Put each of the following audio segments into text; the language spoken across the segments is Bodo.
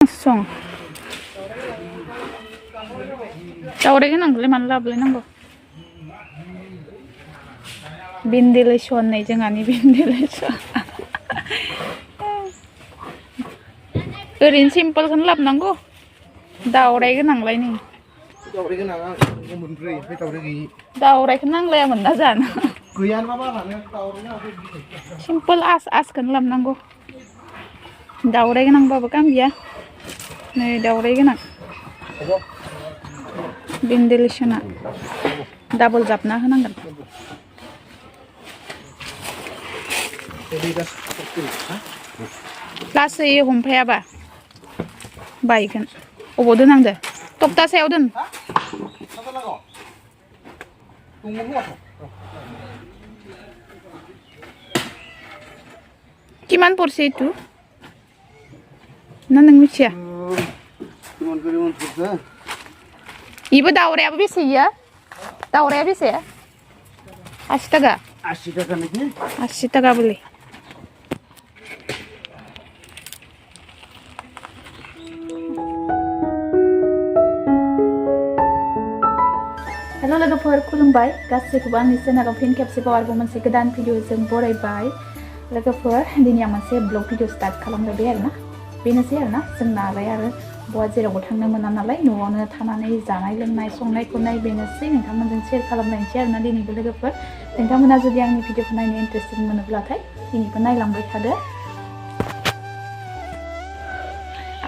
song dauraiga nangलै मानो लाबोलायनांगौ ventilation नै जोंहानि ventilation ओरैनो सिम्पोलखौनो लाबोनांगौ दाउराइखौ नांलाय नै दाउराइखौ नाङा मोनब्रै ओमफ्राय दाउराइ गैयि दाउराइखौ नांलायामोन ना जानो गैयानोबा बालानो दाउराइना सिम्पोल आसखौनो लाबोनांगौ दाउराइ गोनांबाबो काम गैया नै दाउराइ गोनां भेन्टिलेसना डाबल जाबना होनांगोन लासै हमफायाबा बायगोन अबाव दोनांदो तक्तासायाव दोन किमान परसे इटु ना नों मिथिया इबो दाउरायाबो बेसे इयो दाउराया बेसे 80 टाका 80 टाका नाকি 80 टाका बोलै हेलो लोगोफोर खुलुमबाय गासैखौबो आंनि चेनेलाव फिन खेबसेबाव आरोबाव मोनसे गोदान भिडिअजों बरायबाय लोगोफोर दिनै आं मोनसे ब्लग भिडिअ स्टार्ट खालामबाय आरोना बेनोसै आरोना जोंनालाय आरो बहा जेरावबो थांनो मोना नालाय न'आवनो थानानै जानाय लोंनाय संनाय खुरनाय बेनोसै नोंथांमोनजों शेयार खालामनायसै आरोना दिनैबो लोगोफोर नोंथांमोना जुदि आंनि भिडिअखौ नायनो इन्टारेस्टेड मोनोब्लाथाय दिनैबो नायलांबाय थादो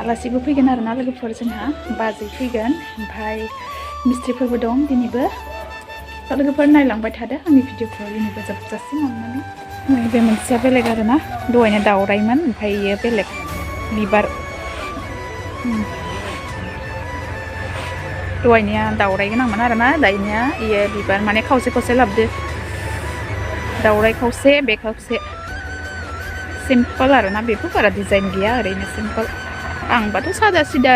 आलासिबो फैगोन आरोना लोगोफोर जोंहा बाजै फैगोन ओमफ्राय मिस्ट्रिफोरबो दं दिनैबो लोगोफोर नायलांबाय थादो आंनि भिडिअखौ दिनैबो जोबजासिम अननानै नैबे मोनसेया बेलेग आरोना दहायनो दाउराइमोन ओमफ्राय इयो बेलेग बिबार दहायनिया दाउराइ गोनांमोन आरोना दानिया इयो बिबार माने खावसे खावसे लाबोदो दाउराइ खावसे बे खावसे सिम्पोल आरोना बेबो बारा डिजाइन गैया ओरैनो सिम्पोल आंबाथ' सादा सिदा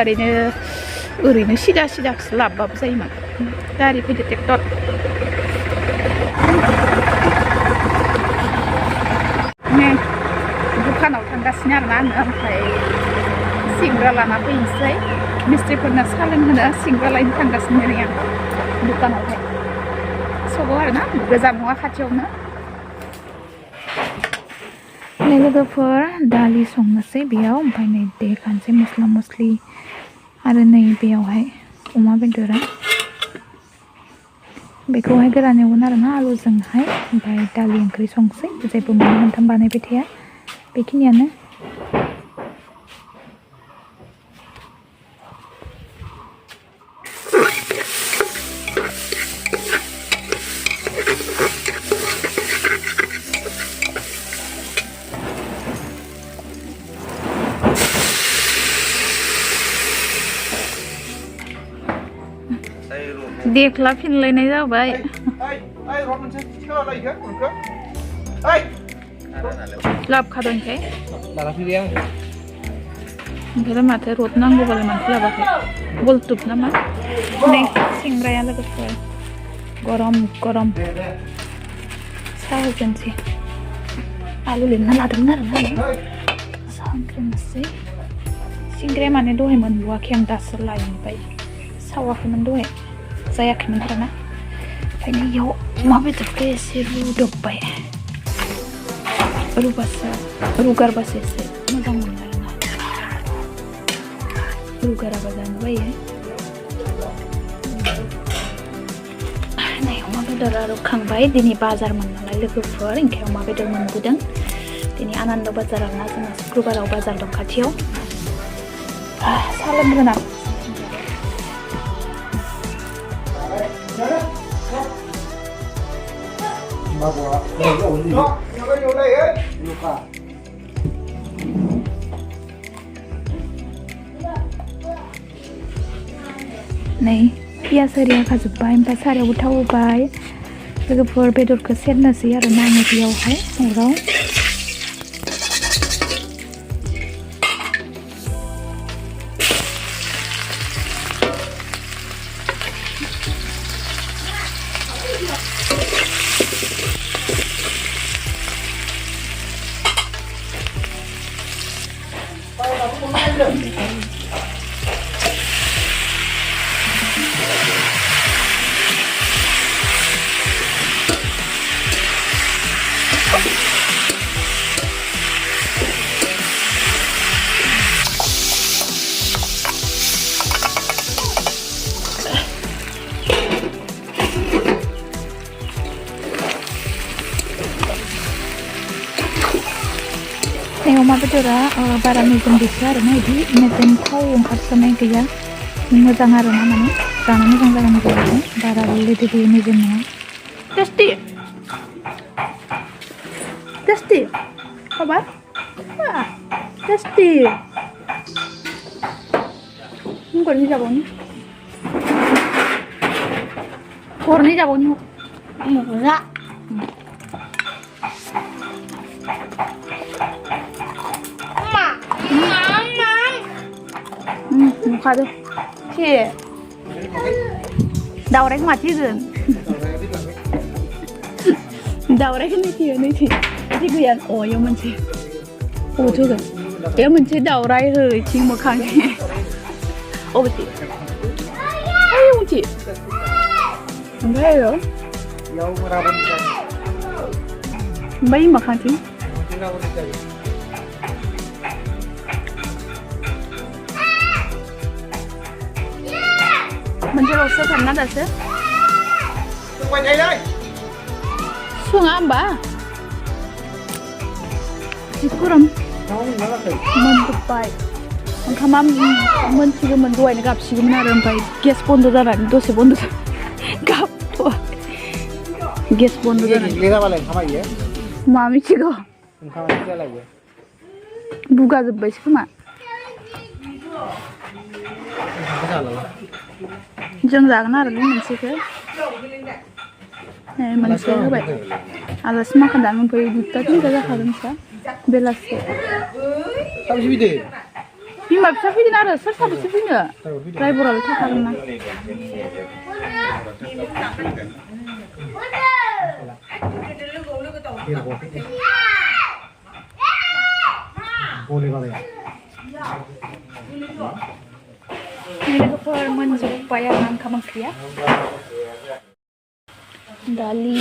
ओरैनो सिदा सिदाखौसो लाबोबाबो जायोमोन गारि फैदो ट्रेक्टर दुखानाव थांगासिनो आरोना आङो ओमफ्राय सिंग्रा लाना फैनोसै मिस्ट्रिफोरनो साहा लोंहोनो सिंग्रा लायनो थांगासिनो नै आं दुखानावहाय सगाव आरोना गोजान नङा खाथियावनो नै लोगोफोर दालि संनोसै बेयाव ओमफ्राय नै देखानोसै मस्ला मस्लि आरो नै बेयावहाय अमा बेदरा बेखौहाय गोरान एवगोन आरोना आलुजोंहाय ओमफ्राय दालि ओंख्रि संसै जेबो मोननै मोनथाम बानायबाय थाया बेखिनियानो देखला फिनलायनाय जाबाय लाबखादोंखाय ओमफ्राय माथो रद नांगौबालाय माथो लाबाखै बलटुब नामा नै सिंग्राया लोगोफोर गरम गरम साहा होजेनसै आलु लेमना लादोंमोन आरोना साहा ओंख्रिनोसै सिंग्राया माने दहाय मोनबोआखै आं दासो लायबाय सावाखैमोन दहाय जायाखैमोन आरोना ओंखायनो इयाव अमा बेदरखौ एसे रुदबबाय रुगारबासो एसे मोजां मोनो आरोना रुगाराबा जानो बायो नै अमा बेदरा रुखांबाय दिनै बाजारमोन नालाय लोगोफोर ओंखाय अमा बेदर मोनबोदों दिनै आनन्द बाजार आरोना जोंना शुक्रबाराव बाजार दं खाथियाव साहा लोंग्रोना नै पियास आरि हाखाजोब्बाय ओमफ्राय सारायावबो थाव होबाय लोगोफोर बेदरखौ सेरनोसै आरोना आङो बेयावहाय अराव बेदरा बारा मेजेम गैया आरो ना बिदि मेजेम थाव ओंखारसोनाय गैया मोजां आरो ना माने जानो मोजां जागोन बेबायदि बारा लेदे मेजेम नङा टेस्टि टेस्टि खाबार टेस्टि गरनै जाबावनि मोजां नुखादो थे दावरायखौ माथिगोन दावरायखौ नैथियो नैथि बिदि गैया अयाव मोनसे अथोगोन बेयाव मोनसे दावराय हो इथिं मोखांनि अबेथि ओइ उथि ओमफ्राय ओमफ्राय मोखांथिं मोनसेल'सो फानना दासो सङा होमबा जि गरम मोनजोब्बाय ओंखामा मोनसिगौमोन दहायनो गाबसिगौमोन आरो ओमफ्राय गेस बन्द जानानै दसे बन्द गाबथ' गेस बन्द जानानै मा मिथिगौ बुगा जोब्बायसो खोमा जों जागोन आरो मोनसेखौ मोनसे होबाय आलासि माखान जानो मोनफैयो 2टा 3टा जाखागोन सा बेलासे बिमा बिफा फैगोन आरो सोर साबेसे फैनो ड्राइभाराल' थाखागोन ना लोगोफोर मोनजोब्बाय आरो ओंखाम ओंख्रिया दालि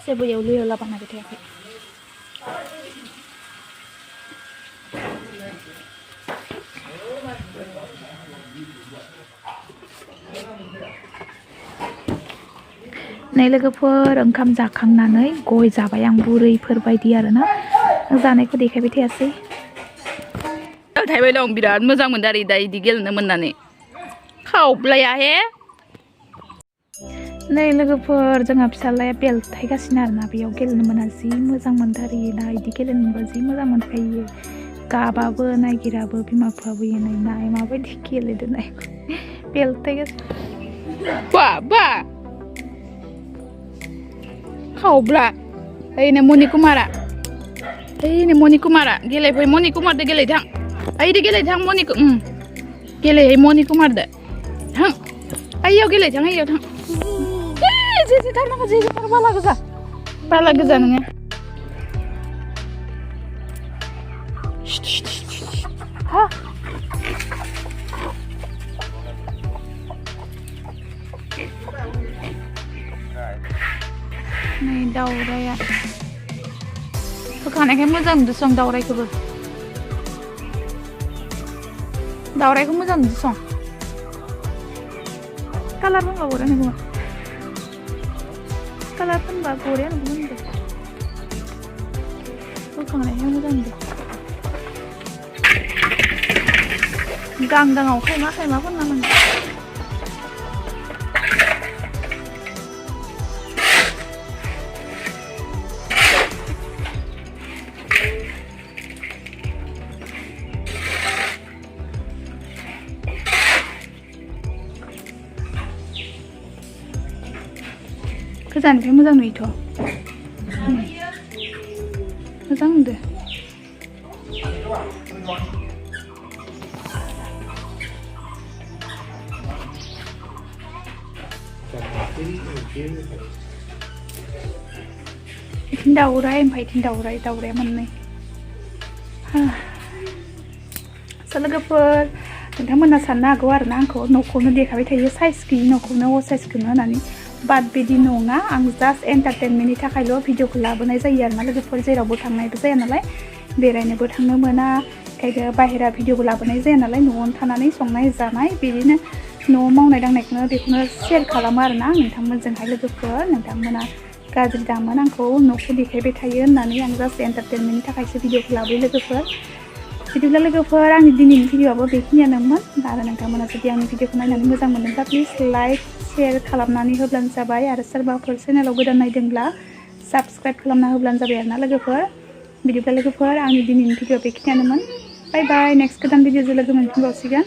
जेबो एवला बानायबाय थायाखै नै लोगोफोर ओंखाम जाखांनानै गय जाबाय आं बुरैफोर बायदि आरोना जानायखौ देखायबाय थायासै थाइबाय दं बिराद मोजां मोनदों आरो दा इदि गेलेनो मोननानै खावब्लाया हे नै लोगोफोर जोंहा फिसालाया बेलथायगासिनो आरोना बेयाव गेलेनो मोना जि मोजां मोनदों आरो दा इदि गेलेनो मोनबा जि मोजां मोनखायो गाबाबो नागिराबो बिमा बिफाबो नाय माबायदि गेलेदो नाय बेलथायगासिनो बा खावब्ला ओइनो मणिकुमारा गेलेफै मणिकुमारदो गेलेथां ओइदो गेलेथां मणिकु गेलेहै मणिकुमारदो थां ओइयाव गेलेथां ओइयाव थां जे थांनांगौ जे बाला गोजा नोङो हा नै दावराया होखानायखाय मोजां नुदों सं दावरायखौ मोजां नुदों सं कालार होनबा बरिया नुगौमोन होखांनायखाय मोजां नुदों गांदाङाव खायमा फोनना मोनदों गोजाननिफ्राय मोजां नुयोथ' मोजां नुदो इथिं दावराय ओमफ्राय इथिं दावराया मोननै लोगोफोर नोंथांमोना साननो हागौ आरोना आंखौ न'खौनो देखायबाय थायो साइज गैयि न'खौनो साइजखौनो होनानै बाट बिदि नङा आं जास्ट एन्टारटेनमेन्टनि थाखायल' भिडिअखौ लाबोनाय जायो आरोना लोगोफोर जेरावबो थांनायबो जाया नालाय बेरायनोबो थांनो मोना ओंखायनो बाहेरा भिडिअबो लाबोनाय जाया नालाय न'आवनो थानानै संनाय जानाय बिदिनो न'आव मावनाय दांनायखौनो बेखौनो शेयार खालामो आरोना नोंथांमोनजोंहाय लोगोफोर नोंथांमोना गाज्रि दामोन आंखौ न'खौ देखायबाय थायो होननानै आं जास्ट एन्टारटेनमेन्टनि थाखायसो भिडिअखौ लाबोयो लोगोफोर बिदिब्ला लोगोफोर आंनि दिनैनि भिडिअआबो बेखिनियानोमोन आरो नोंथांमोना जुदि आंनि भिडिअखौ नायनानै मोजां मोनदोंब्ला प्लिज लाइक शेयार खालामनानै होब्लानो जाबाय आरो सोरबाफोर चेनेलाव गोदान नायदोंब्ला साबस्क्राइब खालामना होब्लानो जाबाय आरोना लोगोफोर बिदिब्ला लोगोफोर आंनि दिनैनि भिडिअ बेखिनियानोमोन बाय बाय नेक्स्ट गोदान भिडिअजों लोगो मोनफिनबावसिगोन